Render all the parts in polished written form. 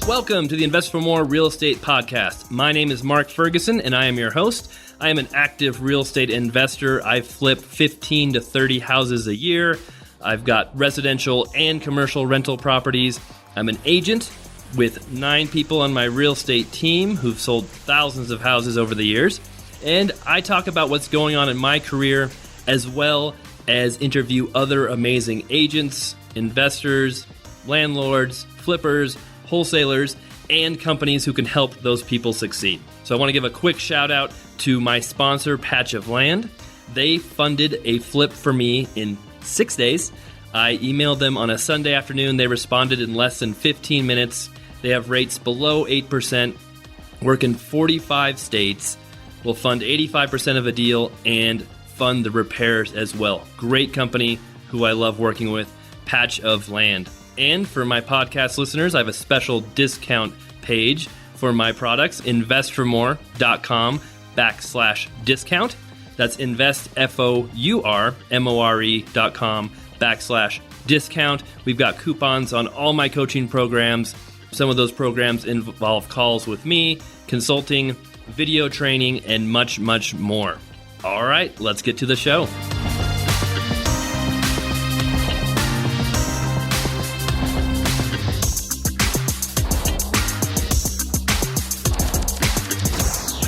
Welcome to the Invest for More Real Estate Podcast. My name is Mark Ferguson, and I am your host. I am an active real estate investor. I flip 15 to 30 houses a year. I've got residential and commercial rental properties. I'm an agent with 9 people on my real estate team who've sold thousands of houses over the years. And I talk about what's going on in my career, as well as interview other amazing agents, investors, landlords, flippers, wholesalers, and companies who can help those people succeed. So I want to give a quick shout out to my sponsor, Patch of Land. They funded a flip for me in 6 days. I emailed them on a Sunday afternoon. They responded in less than 15 minutes. They have rates below 8%, work in 45 states, will fund 85% of a deal, and fund the repairs as well. Great company who I love working with, Patch of Land. And for my podcast listeners, I have a special discount page for my products, InvestFourMore.com/discount. That's InvestFourMore.com/discount. We've got coupons on all my coaching programs. Some of those programs involve calls with me, consulting, video training, and much, much more. All right, let's get to the show.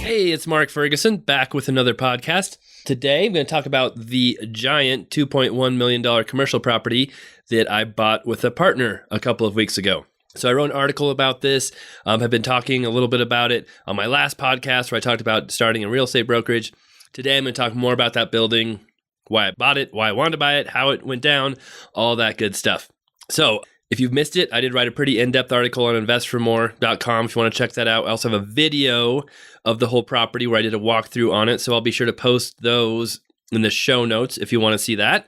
Hey, it's Mark Ferguson, back with another podcast. Today, I'm going to talk about the giant $2.1 million commercial property that I bought with a partner a couple of weeks ago. So I wrote an article about this. I've been talking a little bit about it on my last podcast where I talked about starting a real estate brokerage. Today, I'm going to talk more about that building, why I bought it, why I wanted to buy it, how it went down, all that good stuff. So if you've missed it, I did write a pretty in-depth article on InvestFourMore.com if you want to check that out. I also have a video of the whole property where I did a walkthrough on it, so I'll be sure to post those in the show notes if you want to see that.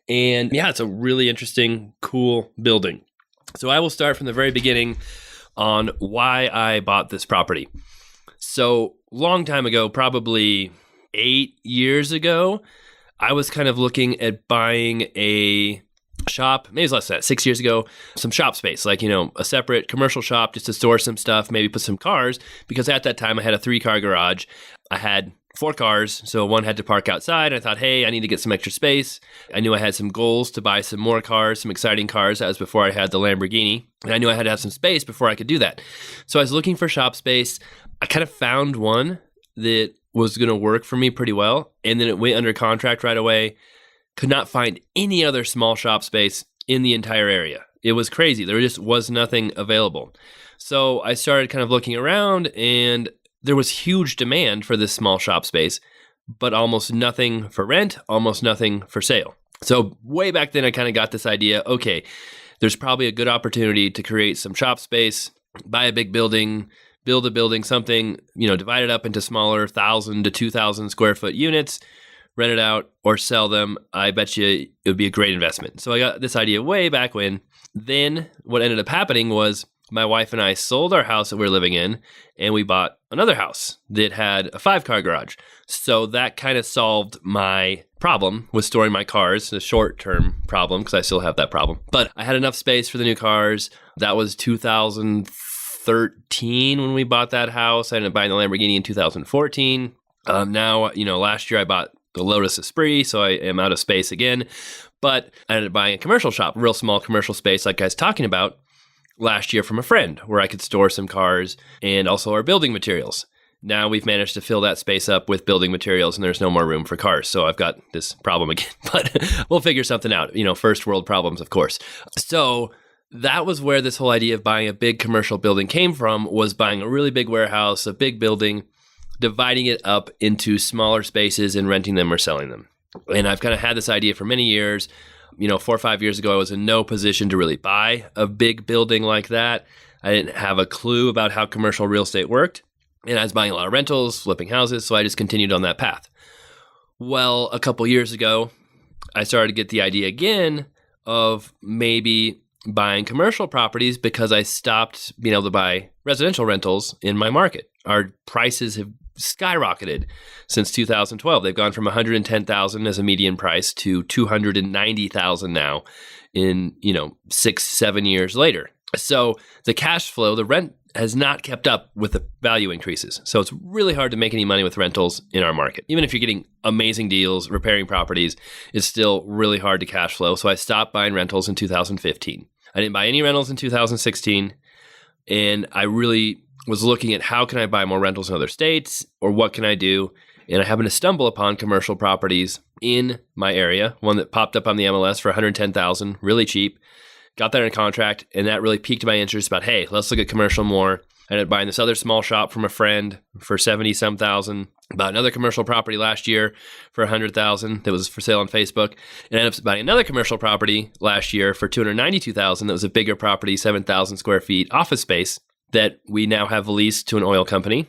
And yeah, it's a really interesting, cool building. So I will start from the very beginning on why I bought this property. So long time ago, probably 8 years ago, I was kind of looking at buying a shop, maybe it's less than that, 6 years ago, some shop space, like, a separate commercial shop just to store some stuff, maybe put some cars, because at that time I had a 3-car garage. I had 4 cars, so one had to park outside. I thought, hey, I need to get some extra space. I knew I had some goals to buy some more cars, some exciting cars. That was before I had the Lamborghini, and I knew I had to have some space before I could do that. So I was looking for shop space. I kind of found one that was going to work for me pretty well, and then it went under contract right away. Could not find any other small shop space in the entire area. It was crazy. There just was nothing available. So I started kind of looking around, and there was huge demand for this small shop space, but almost nothing for rent, almost nothing for sale. So way back then, I kind of got this idea, okay, there's probably a good opportunity to create some shop space, buy a big building, build a building, something, divide it up into smaller 1,000 to 2,000 square foot units, rent it out or sell them. I bet you it would be a great investment. So I got this idea way back when. Then what ended up happening was my wife and I sold our house that we were living in, and we bought another house that had a 5-car garage. So that kind of solved my problem with storing my cars, the short-term problem, because I still have that problem. But I had enough space for the new cars. That was 2013 when we bought that house. I ended up buying the Lamborghini in 2014. Now, last year I bought the Lotus Esprit, so I am out of space again. But I ended up buying a commercial shop, a real small commercial space like I was talking about last year from a friend, where I could store some cars and also our building materials. Now we've managed to fill that space up with building materials, and there's no more room for cars. So I've got this problem again, but we'll figure something out. First world problems, of course. So that was where this whole idea of buying a big commercial building came from, was buying a really big warehouse, a big building, dividing it up into smaller spaces and renting them or selling them. And I've kind of had this idea for many years. 4 or 5 years ago, I was in no position to really buy a big building like that. I didn't have a clue about how commercial real estate worked. And I was buying a lot of rentals, flipping houses, so I just continued on that path. Well, a couple years ago, I started to get the idea again of maybe buying commercial properties because I stopped being able to buy residential rentals in my market. Our prices have skyrocketed since 2012. They've gone from $110,000 as a median price to $290,000 now in, 6-7 years later. So the cash flow, the rent has not kept up with the value increases. So it's really hard to make any money with rentals in our market. Even if you're getting amazing deals, repairing properties, it's still really hard to cash flow. So I stopped buying rentals in 2015. I didn't buy any rentals in 2016. And I really was looking at how can I buy more rentals in other states, or what can I do? And I happened to stumble upon commercial properties in my area, one that popped up on the MLS for $110,000, really cheap. Got that in a contract, and that really piqued my interest about, hey, let's look at commercial more. I ended up buying this other small shop from a friend for 70-some thousand. Bought another commercial property last year for $100,000 that was for sale on Facebook. And I ended up buying another commercial property last year for $292,000 that was a bigger property, 7,000 square feet office space that we now have leased to an oil company.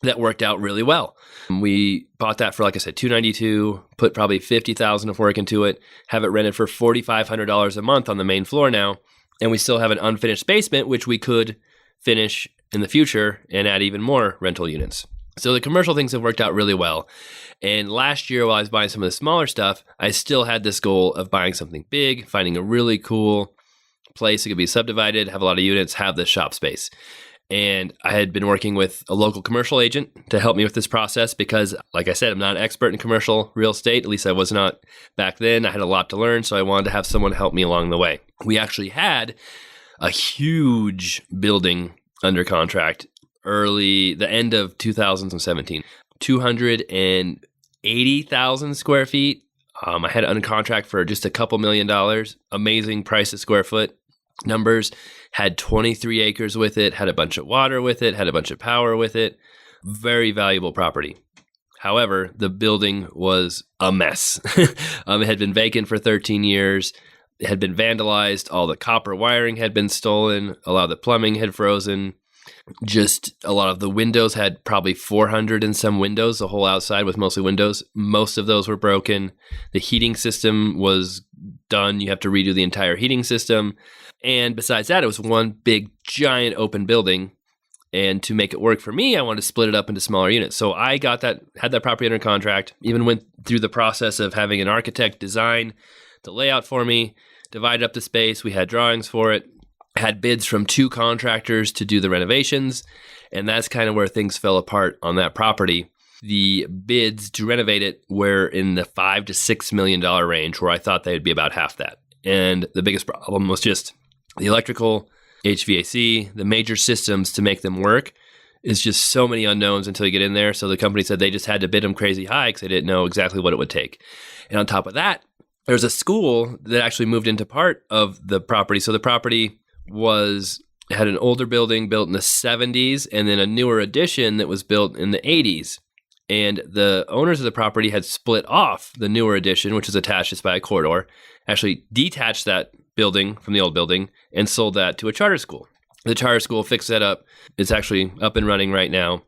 That worked out really well. We bought that for, like I said, $292,000, put probably $50,000 of work into it, have it rented for $4,500 a month on the main floor now, and we still have an unfinished basement, which we could finish in the future and add even more rental units. So the commercial things have worked out really well. And last year, while I was buying some of the smaller stuff, I still had this goal of buying something big, finding a really cool place that could be subdivided, have a lot of units, have this shop space. And I had been working with a local commercial agent to help me with this process because, like I said, I'm not an expert in commercial real estate. At least I was not back then. I had a lot to learn, so I wanted to have someone help me along the way. We actually had a huge building under contract the end of 2017, 280,000 square feet. I had it under contract for just a couple $1 million. Amazing price a square foot. Numbers, had 23 acres with it, had a bunch of water with it, had a bunch of power with it. Very valuable property. However, the building was a mess. It had been vacant for 13 years. It had been vandalized. All the copper wiring had been stolen. A lot of the plumbing had frozen. Just a lot of the windows had probably 400 and some windows. The whole outside was mostly windows. Most of those were broken. The heating system was done. You have to redo the entire heating system. And besides that, it was one big, giant open building. And to make it work for me, I wanted to split it up into smaller units. So I had that property under contract, even went through the process of having an architect design the layout for me, divided up the space. We had drawings for it, had bids from 2 contractors to do the renovations. And that's kind of where things fell apart on that property. The bids to renovate it were in the $5 to $6 million range, where I thought they'd be about half that. And the biggest problem was just the electrical, HVAC, the major systems to make them work is just so many unknowns until you get in there. So the company said they just had to bid them crazy high because they didn't know exactly what it would take. And on top of that, there was a school that actually moved into part of the property. So the property had an older building built in the 70s and then a newer addition that was built in the 80s. And the owners of the property had split off the newer addition, which is attached just by a corridor, actually detached that building from the old building and sold that to a charter school. The charter school fixed that up. It's actually up and running right now.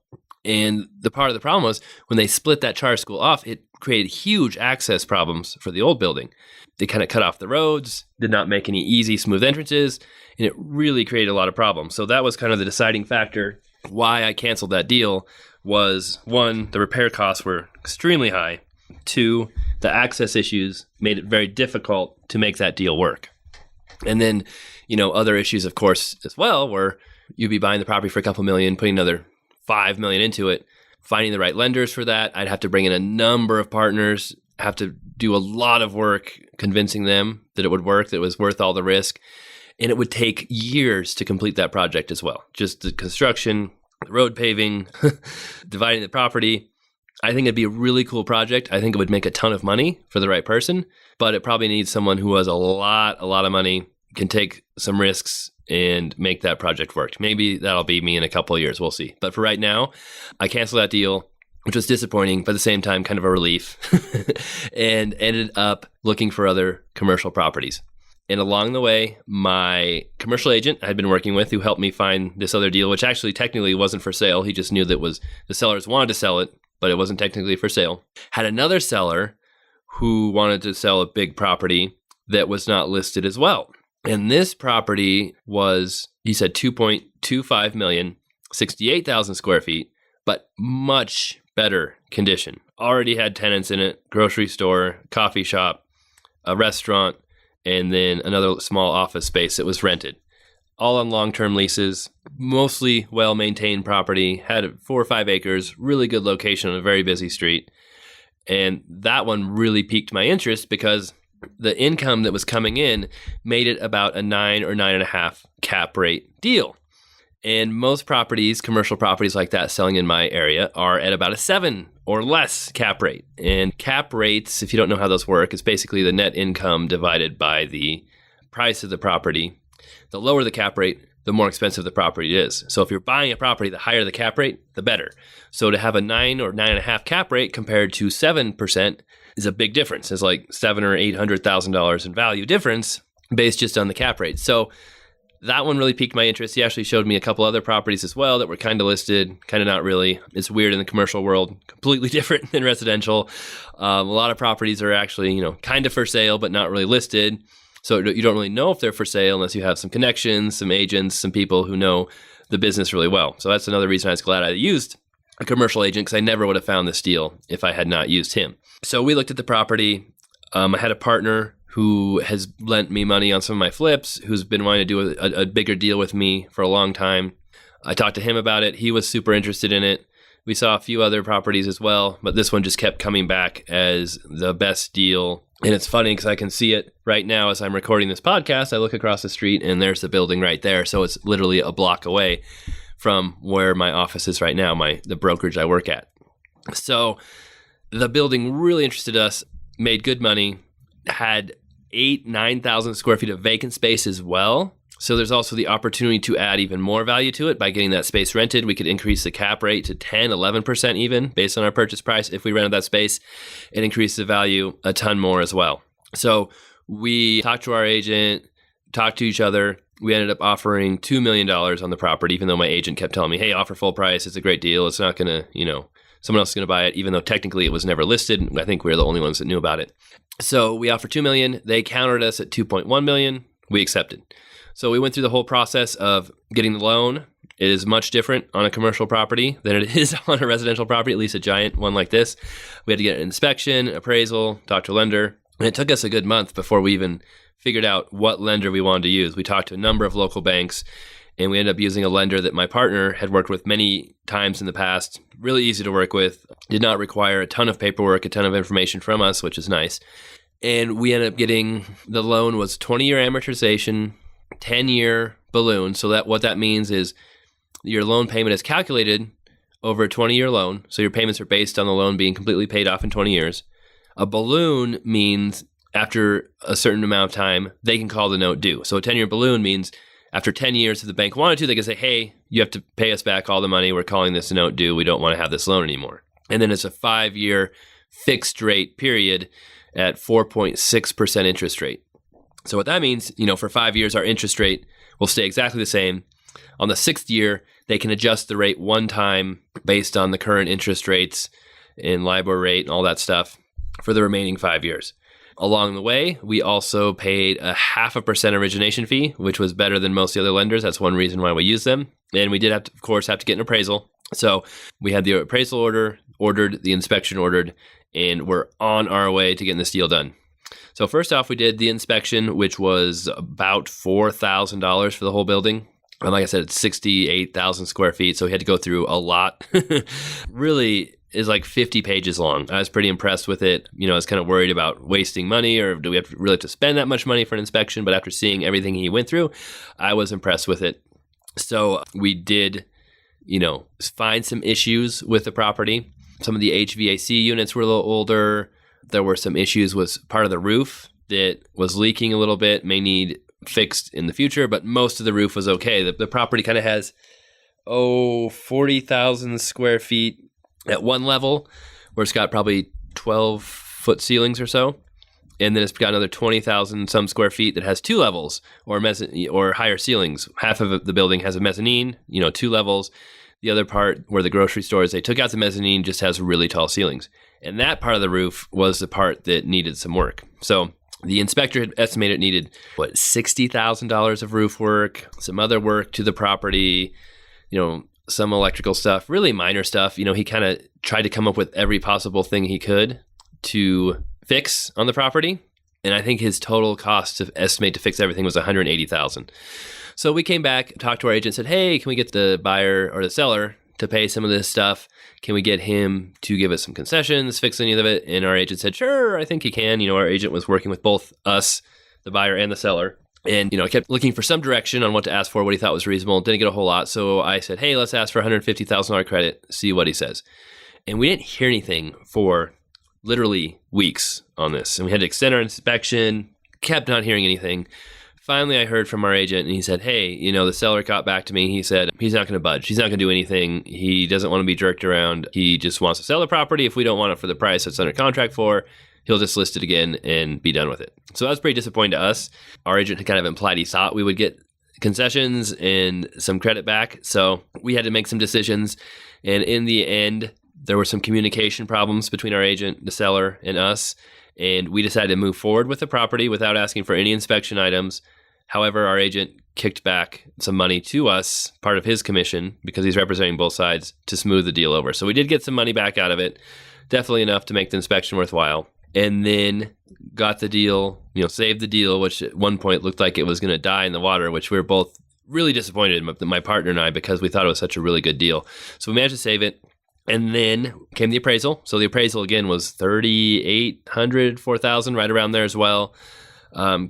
And the part of the problem was when they split that charter school off, it created huge access problems for the old building. They kind of cut off the roads, did not make any easy, smooth entrances, and it really created a lot of problems. So that was kind of the deciding factor why I canceled that deal was, 1, the repair costs were extremely high. 2, the access issues made it very difficult to make that deal work. And then, other issues, of course, as well, were you'd be buying the property for a couple million, putting another $5 million into it, finding the right lenders for that. I'd have to bring in a number of partners, have to do a lot of work convincing them that it would work, that it was worth all the risk. And it would take years to complete that project as well. Just the construction, the road paving, dividing the property. I think it'd be a really cool project. I think it would make a ton of money for the right person, but it probably needs someone who has a lot of money, can take some risks and make that project work. Maybe that'll be me in a couple of years. We'll see. But for right now, I canceled that deal, which was disappointing, but at the same time, kind of a relief, and ended up looking for other commercial properties. And along the way, my commercial agent I had been working with, who helped me find this other deal, which actually technically wasn't for sale. He just knew that the sellers wanted to sell it, but it wasn't technically for sale. Had another seller who wanted to sell a big property that was not listed as well. And this property was, he said, $2.25 million, 68,000 square feet, but much better condition. Already had tenants in it, grocery store, coffee shop, a restaurant, and then another small office space that was rented. all on long-term leases, mostly well-maintained property, had 4 or 5 acres, really good location on a very busy street. And that one really piqued my interest because the income that was coming in made it about a 9 or 9.5 cap rate deal. And most properties, commercial properties like that selling in my area, are at about a 7 or less cap rate. And cap rates, if you don't know how those work, is basically the net income divided by the price of the property. The lower the cap rate, the more expensive the property is. So if you're buying a property, the higher the cap rate, the better. So to have a 9 or 9.5 cap rate compared to 7% is a big difference. It's like $700,000 or $800,000 in value difference based just on the cap rate. So that one really piqued my interest. He actually showed me a couple other properties as well that were kind of listed, kind of not really. It's weird in the commercial world, completely different than residential. A lot of properties are actually, kind of for sale, but not really listed. So you don't really know if they're for sale unless you have some connections, some agents, some people who know the business really well. So that's another reason I was glad I used a commercial agent, because I never would have found this deal if I had not used him. So we looked at the property. I had a partner who has lent me money on some of my flips, who's been wanting to do a bigger deal with me for a long time. I talked to him about it. He was super interested in it. We saw a few other properties as well, but this one just kept coming back as the best deal. And it's funny because I can see it right now as I'm recording this podcast. I look across the street and there's the building right there. So it's literally a block away from where my office is right now, the brokerage I work at. So the building really interested us, made good money, had 9,000 square feet of vacant space as well. So there's also the opportunity to add even more value to it by getting that space rented. We could increase the cap rate to 10, 11% even based on our purchase price. If we rented that space, it increases the value a ton more as well. So we talked to our agent, talked to each other. We ended up offering $2 million on the property, even though my agent kept telling me, hey, offer full price. It's a great deal. It's not going to, someone else is going to buy it, even though technically it was never listed. I think we were the only ones that knew about it. So we offered $2 million. They countered us at $2.1 million. We accepted. So we went through the whole process of getting the loan. It is much different on a commercial property than it is on a residential property, at least a giant one like this. We had to get an inspection, appraisal, talk to a lender. And it took us a good month before we even figured out what lender we wanted to use. We talked to a number of local banks, and we ended up using a lender that my partner had worked with many times in the past. Really easy to work with. Did not require a ton of paperwork, a ton of information from us, which is nice. And we ended up getting, the loan was 20-year amortization, 10-year balloon. So what that means is your loan payment is calculated over a 20-year loan. So your payments are based on the loan being completely paid off in 20 years. A balloon means after a certain amount of time, they can call the note due. So a 10-year balloon means after 10 years, if the bank wanted to, they can say, hey, you have to pay us back all the money. We're calling this a note due. We don't want to have this loan anymore. And then it's a 5-year fixed rate period at 4.6% interest rate. So what that means, for 5 years, our interest rate will stay exactly the same. On the 6th year, they can adjust the rate one time based on the current interest rates and LIBOR rate and all that stuff for the remaining 5 years. Along the way, we also paid a 0.5% origination fee, which was better than most of the other lenders. That's one reason why we use them. And we did have to get an appraisal. So we had the appraisal ordered, the inspection ordered, and we're on our way to getting this deal done. So first off, we did the inspection, which was about $4,000 for the whole building. And like I said, it's 68,000 square feet. So we had to go through a lot. Really is like 50 pages long. I was pretty impressed with it. I was kind of worried about wasting money, or do we really have to spend that much money for an inspection? But after seeing everything he went through, I was impressed with it. So we did, find some issues with the property. Some of the HVAC units were a little older. There were some issues with part of the roof that was leaking a little bit, may need fixed in the future, but most of the roof was okay. The property kind of has, 40,000 square feet at one level, where it's got probably 12-foot ceilings or so. And then it's got another 20,000 some square feet that has 2 levels or higher ceilings. Half of the building has a mezzanine, 2 levels. The other part where the grocery store is, they took out the mezzanine, just has really tall ceilings. And that part of the roof was the part that needed some work. So the inspector had estimated it needed, $60,000 of roof work, some other work to the property, some electrical stuff, really minor stuff. He kind of tried to come up with every possible thing he could to fix on the property. And I think his total cost to estimate to fix everything was $180,000. So we came back, talked to our agent, said, hey, can we get the buyer or the seller to pay some of this stuff? Can we get him to give us some concessions, fix any of it? And our agent said, sure, I think he can. Our agent was working with both us, the buyer and the seller. And, I kept looking for some direction on what to ask for, what he thought was reasonable. Didn't get a whole lot. So I said, hey, let's ask for $150,000 credit, see what he says. And we didn't hear anything for literally weeks on this. And we had to extend our inspection, kept not hearing anything. Finally, I heard from our agent and he said, hey, the seller got back to me. He said, he's not going to budge. He's not going to do anything. He doesn't want to be jerked around. He just wants to sell the property. If we don't want it for the price it's under contract for, he'll just list it again and be done with it. So that was pretty disappointing to us. Our agent had kind of implied he thought we would get concessions and some credit back. So we had to make some decisions. And in the end, there were some communication problems between our agent, the seller, and us. And we decided to move forward with the property without asking for any inspection items. However, our agent kicked back some money to us, part of his commission, because he's representing both sides, to smooth the deal over. So we did get some money back out of it, definitely enough to make the inspection worthwhile. And then got the deal, saved the deal, which at one point looked like it was going to die in the water, which we were both really disappointed, my partner and I, because we thought it was such a really good deal. So we managed to save it. And then came the appraisal. So the appraisal, again, was $3,800, $4,000, right around there as well.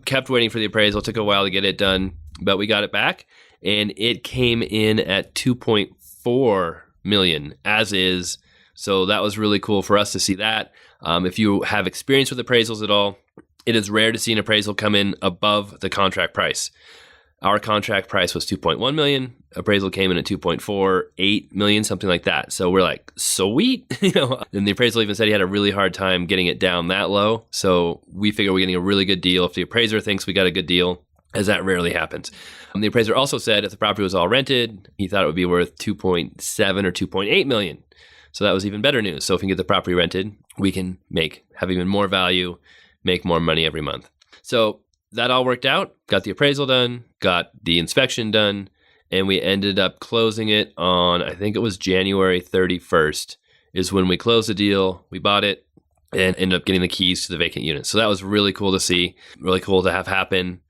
Kept waiting for the appraisal. Took a while to get it done, but we got it back. And it came in at $2.4 million as is. So that was really cool for us to see that. If you have experience with appraisals at all, it is rare to see an appraisal come in above the contract price. Our contract price was $2.1 million. Appraisal came in at $2.48 million, something like that. So we're like, sweet. And the appraisal even said he had a really hard time getting it down that low. So we figure we're getting a really good deal. If the appraiser thinks we got a good deal, as that rarely happens. The appraiser also said if the property was all rented, he thought it would be worth $2.7 or $2.8 million. So that was even better news. So if we can get the property rented, we can have even more value, make more money every month. So that all worked out, got the appraisal done, got the inspection done, and we ended up closing it on, I think it was January 31st is when we closed the deal. We bought it and ended up getting the keys to the vacant unit. So that was really cool to see, really cool to have happen.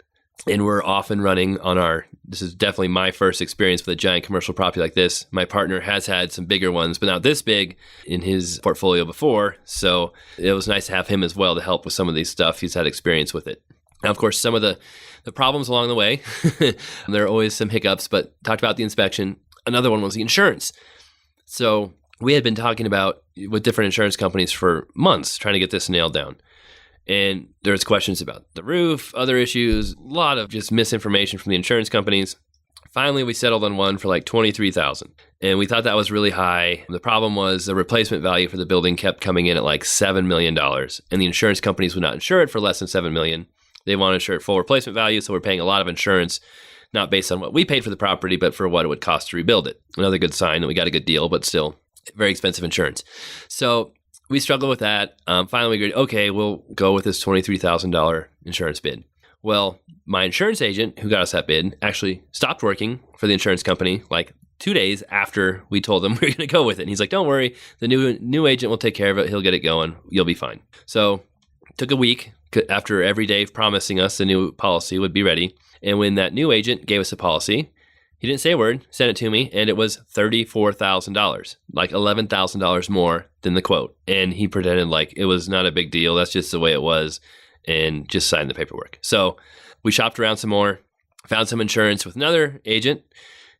And we're off and running on this is definitely my first experience with a giant commercial property like this. My partner has had some bigger ones, but not this big in his portfolio before. So it was nice to have him as well to help with some of these stuff. He's had experience with it. Now, of course, some of the problems along the way, there are always some hiccups, but talked about the inspection. Another one was the insurance. So we had been talking about with different insurance companies for months, trying to get this nailed down. And there's questions about the roof, other issues, a lot of just misinformation from the insurance companies. Finally, we settled on one for like $23,000. And we thought that was really high. The problem was the replacement value for the building kept coming in at like $7 million. And the insurance companies would not insure it for less than $7 million. They want to insure it full replacement value, so we're paying a lot of insurance, not based on what we paid for the property, but for what it would cost to rebuild it. Another good sign that we got a good deal, but still very expensive insurance. So we struggled with that. Finally, we agreed, okay, we'll go with this $23,000 insurance bid. Well, my insurance agent who got us that bid actually stopped working for the insurance company like 2 days after we told him we were going to go with it. And he's like, don't worry, the new agent will take care of it. He'll get it going. You'll be fine. So took a week after every day promising us the new policy would be ready. And when that new agent gave us a policy, he didn't say a word, sent it to me, and it was $34,000, like $11,000 more than the quote. And he pretended like it was not a big deal. That's just the way it was, and just signed the paperwork. So we shopped around some more, found some insurance with another agent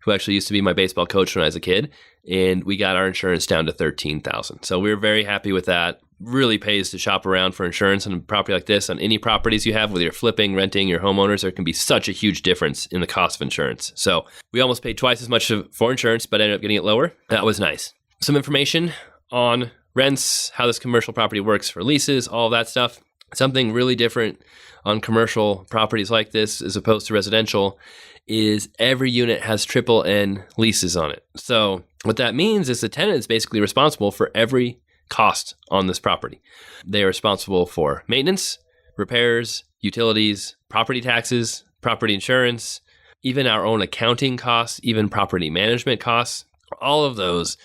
who actually used to be my baseball coach when I was a kid, and we got our insurance down to $13,000. So we were very happy with that. Really pays to shop around for insurance on a property like this. On any properties you have, whether you're flipping, renting, your homeowners, there can be such a huge difference in the cost of insurance. So we almost paid twice as much for insurance, but ended up getting it lower. That was nice. Some information on rents, how this commercial property works for leases, all of that stuff. Something really different on commercial properties like this as opposed to residential is every unit has triple N leases on it. So what that means is the tenant is basically responsible for every cost on this property. They are responsible for maintenance, repairs, utilities, property taxes, property insurance, even our own accounting costs, even property management costs. All of those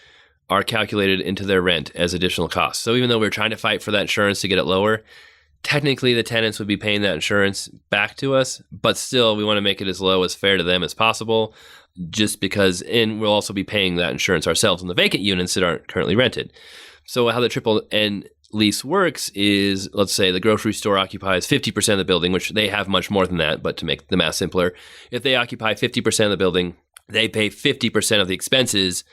are calculated into their rent as additional costs. So even though we're trying to fight for that insurance to get it lower, Technically, the tenants would be paying that insurance back to us, but still, we want to make it as low as fair to them as possible, just because, and we'll also be paying that insurance ourselves on the vacant units that aren't currently rented. So how the triple N lease works is, let's say the grocery store occupies 50% of the building, which they have much more than that, but to make the math simpler, if they occupy 50% of the building, they pay 50% of the expenses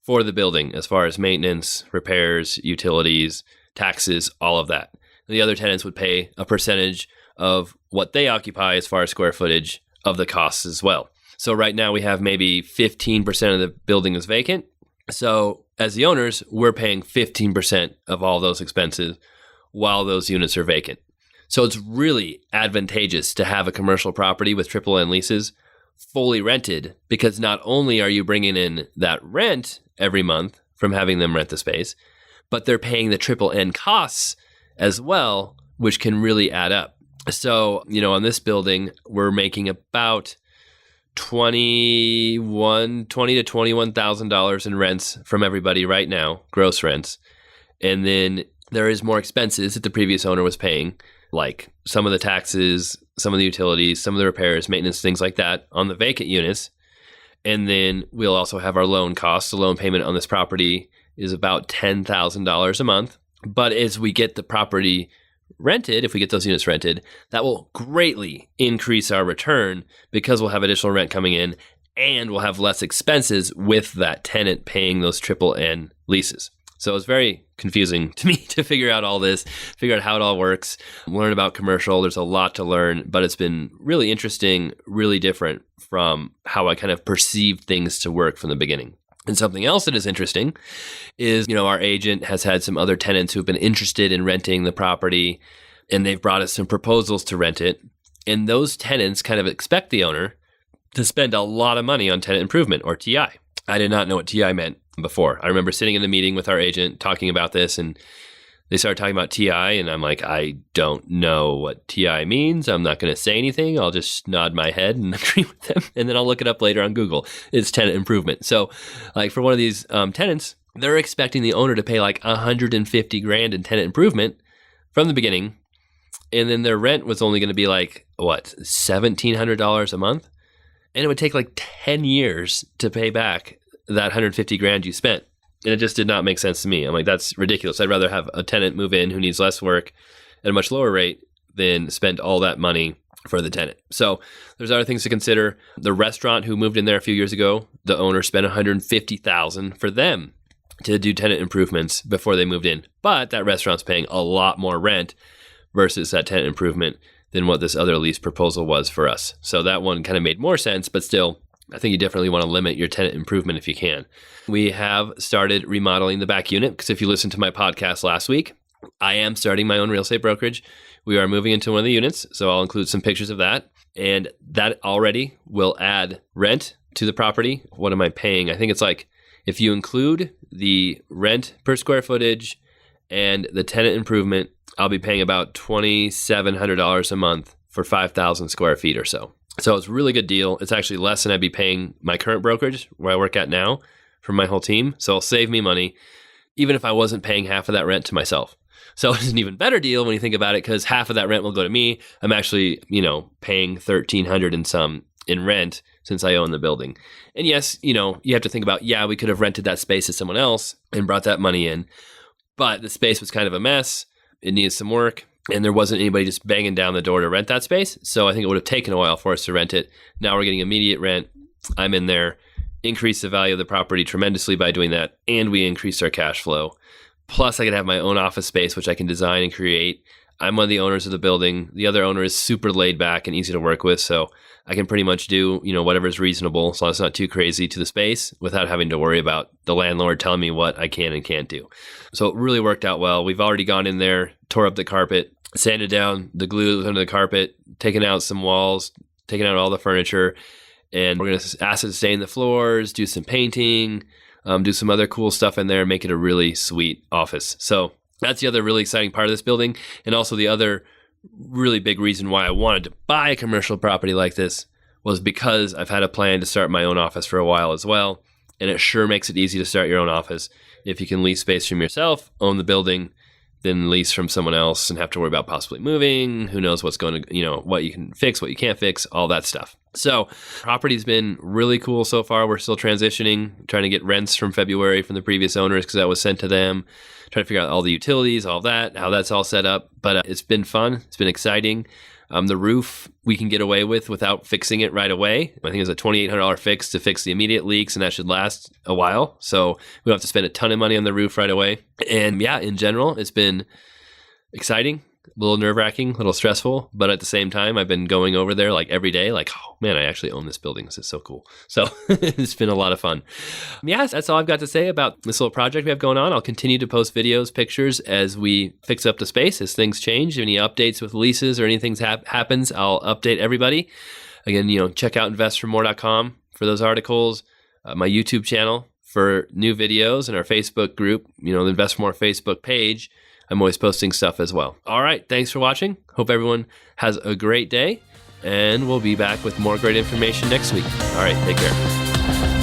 for the building as far as maintenance, repairs, utilities, taxes, all of that. The other tenants would pay a percentage of what they occupy as far as square footage of the costs as well. So right now we have maybe 15% of the building is vacant. So as the owners, we're paying 15% of all those expenses while those units are vacant. So it's really advantageous to have a commercial property with triple N leases fully rented, because not only are you bringing in that rent every month from having them rent the space, but they're paying the triple N costs as well, which can really add up. So, on this building, we're making about $20,000 to $21,000 in rents from everybody right now, gross rents. And then there is more expenses that the previous owner was paying, like some of the taxes, some of the utilities, some of the repairs, maintenance, things like that on the vacant units. And then we'll also have our loan costs. The loan payment on this property is about $10,000 a month. But as we get the property rented, if we get those units rented, that will greatly increase our return, because we'll have additional rent coming in and we'll have less expenses with that tenant paying those triple N leases. So it's very confusing to me to figure out all this, figure out how it all works, learn about commercial. There's a lot to learn, but it's been really interesting, really different from how I kind of perceived things to work from the beginning. And something else that is interesting is, our agent has had some other tenants who have been interested in renting the property, and they've brought us some proposals to rent it. And those tenants kind of expect the owner to spend a lot of money on tenant improvement, or TI. I did not know what TI meant before. I remember sitting in the meeting with our agent talking about this, and they started talking about TI, and I'm like, I don't know what TI means. I'm not going to say anything. I'll just nod my head and agree with them, and then I'll look it up later on Google. It's tenant improvement. So, like, for one of these tenants, they're expecting the owner to pay like $150,000 in tenant improvement from the beginning, and then their rent was only going to be like, $1,700 a month, and it would take like 10 years to pay back that $150,000 you spent. And it just did not make sense to me. I'm like, that's ridiculous. I'd rather have a tenant move in who needs less work at a much lower rate than spend all that money for the tenant. So there's other things to consider. The restaurant who moved in there a few years ago, the owner spent $150,000 for them to do tenant improvements before they moved in. But that restaurant's paying a lot more rent versus that tenant improvement than what this other lease proposal was for us. So that one kind of made more sense, but still, I think you definitely want to limit your tenant improvement if you can. We have started remodeling the back unit, because if you listened to my podcast last week, I am starting my own real estate brokerage. We are moving into one of the units, so I'll include some pictures of that. And that already will add rent to the property. What am I paying? I think it's like, if you include the rent per square footage and the tenant improvement, I'll be paying about $2,700 a month for 5,000 square feet or so. So it's a really good deal. It's actually less than I'd be paying my current brokerage where I work at now for my whole team. So it'll save me money, even if I wasn't paying half of that rent to myself. So it's an even better deal when you think about it, because half of that rent will go to me. I'm actually, paying $1,300 and some in rent since I own the building. And yes, you have to think about, we could have rented that space to someone else and brought that money in, but the space was kind of a mess. It needed some work. And there wasn't anybody just banging down the door to rent that space. So I think it would have taken a while for us to rent it. Now we're getting immediate rent. I'm in there. Increase the value of the property tremendously by doing that. And we increased our cash flow. Plus, I can have my own office space, which I can design and create. I'm one of the owners of the building. The other owner is super laid back and easy to work with. So I can pretty much do, whatever is reasonable, as long as it's not too crazy to the space, without having to worry about the landlord telling me what I can and can't do. So it really worked out well. We've already gone in there, tore up the carpet, sanded down the glue that was under the carpet, taken out some walls, taken out all the furniture, and we're going to acid stain the floors, do some painting, do some other cool stuff in there, make it a really sweet office. So that's the other really exciting part of this building. And also the other really big reason why I wanted to buy a commercial property like this was because I've had a plan to start my own office for a while as well. And it sure makes it easy to start your own office if you can lease space from yourself, own the building, than lease from someone else and have to worry about possibly moving. Who knows what's going to, what you can fix, what you can't fix, all that stuff. So property's been really cool so far. We're still transitioning, trying to get rents from February from the previous owners because that was sent to them. Trying to figure out all the utilities, all that, how that's all set up. But it's been fun. It's been exciting. The roof we can get away with without fixing it right away. I think it's a $2,800 fix to fix the immediate leaks, and that should last a while. So we don't have to spend a ton of money on the roof right away. And yeah, in general, it's been exciting, a little nerve-wracking, a little stressful. But at the same time, I've been going over there like every day, like, oh man, I actually own this building. This is so cool. So it's been a lot of fun. Yes, that's all I've got to say about this little project we have going on. I'll continue to post videos, pictures as we fix up the space, as things change. Any updates with leases or anything happens, I'll update everybody. Again, check out InvestFourMore.com for those articles, my YouTube channel for new videos, and our Facebook group, the InvestFourMore Facebook page. I'm always posting stuff as well. All right. Thanks for watching. Hope everyone has a great day, and we'll be back with more great information next week. All right. Take care.